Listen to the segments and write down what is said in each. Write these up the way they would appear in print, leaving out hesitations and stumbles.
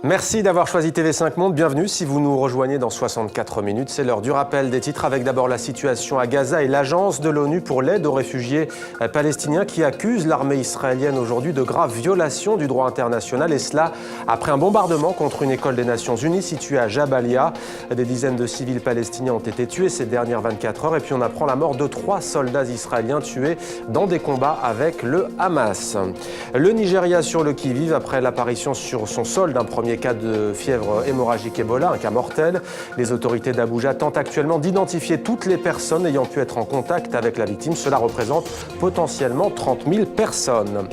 Merci d'avoir choisi TV5 Monde. Bienvenue si vous nous rejoignez dans 64 minutes. C'est l'heure du rappel des titres avec d'abord la situation à Gaza et l'agence de l'ONU pour l'aide aux réfugiés palestiniens qui accuse l'armée israélienne aujourd'hui de graves violations du droit international. Et cela après un bombardement contre une école des Nations Unies située à Jabalia. Des dizaines de civils palestiniens ont été tués ces dernières 24 heures. Et puis on apprend la mort de 3 soldats israéliens tués dans des combats avec le Hamas. Le Nigeria sur le qui-vive après l'apparition sur son sol d'un premier cas de fièvre hémorragique Ebola, un cas mortel. Les autorités d'Abuja tentent actuellement d'identifier toutes les personnes ayant pu être en contact avec la victime. Cela représente potentiellement 30 000 personnes.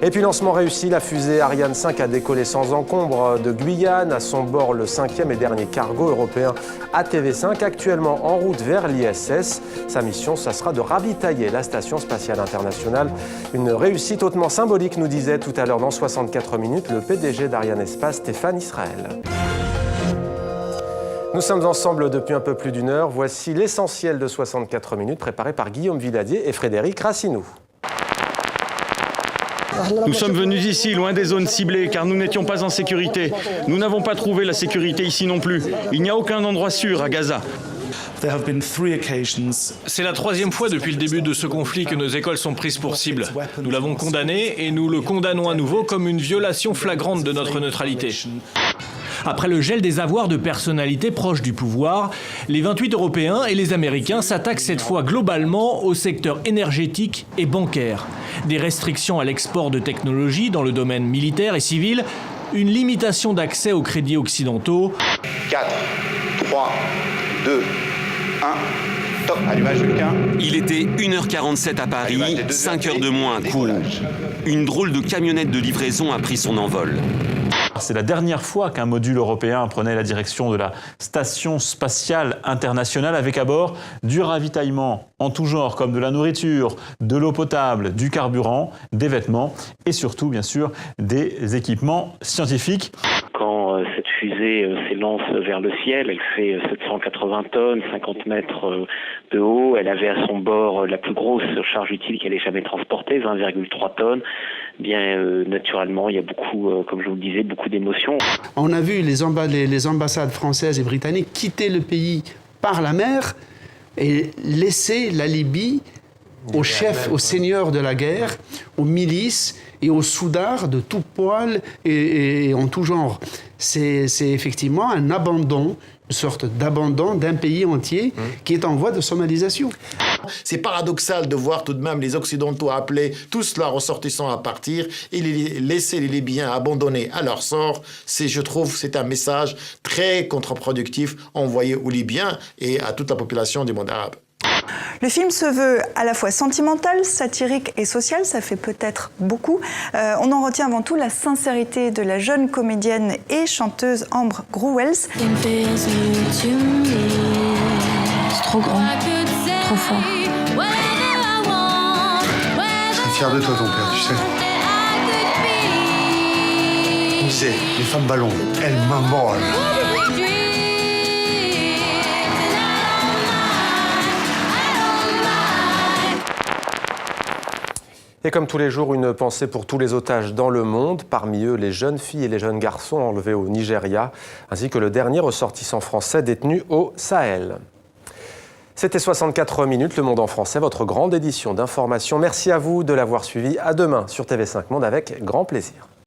Et puis lancement réussi, la fusée Ariane 5 a décollé sans encombre de Guyane. À son bord, le 5e et dernier cargo européen ATV5, actuellement en route vers l'ISS. Sa mission, ça sera de ravitailler la Station spatiale internationale. Une réussite hautement symbolique, nous disait tout à l'heure dans 64 minutes le PDG d'Ariane Espace, Stéphane Israël. Nous sommes ensemble depuis un peu plus d'une heure. Voici l'essentiel de 64 minutes préparé par Guillaume Villadier et Frédéric Rassinou. Nous sommes venus ici, loin des zones ciblées, car nous n'étions pas en sécurité. Nous n'avons pas trouvé la sécurité ici non plus. Il n'y a aucun endroit sûr à Gaza. C'est la 3e fois depuis le début de ce conflit que nos écoles sont prises pour cible. Nous l'avons condamné et nous le condamnons à nouveau comme une violation flagrante de notre neutralité. Après le gel des avoirs de personnalités proches du pouvoir, les 28 Européens et les Américains s'attaquent cette fois globalement au secteur énergétique et bancaire. Des restrictions à l'export de technologies dans le domaine militaire et civil, une limitation d'accès aux crédits occidentaux. 4, 3, 2, 1, top, allumage Lucas. Il était 1h47 à Paris, 5 heures de moins à Kourou. Une drôle de camionnette de livraison a pris son envol. C'est la dernière fois qu'un module européen prenait la direction de la Station spatiale internationale avec à bord du ravitaillement en tout genre comme de la nourriture, de l'eau potable, du carburant, des vêtements et surtout bien sûr des équipements scientifiques. Quand cette fusée s'élance vers le ciel, elle fait 780 tonnes, 50 mètres de haut. Elle avait à son bord la plus grosse charge utile qu'elle ait jamais transportée, 20,3 tonnes. Bien naturellement, il y a beaucoup, comme je vous le disais, beaucoup d'émotions. On a vu les ambassades françaises et britanniques quitter le pays par la mer et laisser la Libye aux chefs, aux seigneurs de la guerre, aux milices et aux soudards de tout poil et en tout genre. C'est effectivement un abandon, une sorte d'abandon d'un pays entier qui est en voie de somalisation. C'est paradoxal de voir tout de même les Occidentaux appeler tous leurs ressortissants à partir et laisser les Libyens abandonnés à leur sort. Je trouve c'est un message très contre-productif envoyé aux Libyens et à toute la population du monde arabe. Le film se veut à la fois sentimental, satirique et social, ça fait peut-être beaucoup. On en retient avant tout la sincérité de la jeune comédienne et chanteuse Ambre Gruwels. C'est trop grand, trop fort. Je suis fier de toi, ton père, tu sais. Tu sais, les femmes ballons, elles m'emmorent. Et comme tous les jours, une pensée pour tous les otages dans le monde, parmi eux les jeunes filles et les jeunes garçons enlevés au Nigeria, ainsi que le dernier ressortissant français détenu au Sahel. C'était 64 minutes, Le Monde en français, votre grande édition d'information. Merci à vous de l'avoir suivi. À demain sur TV5 Monde avec grand plaisir.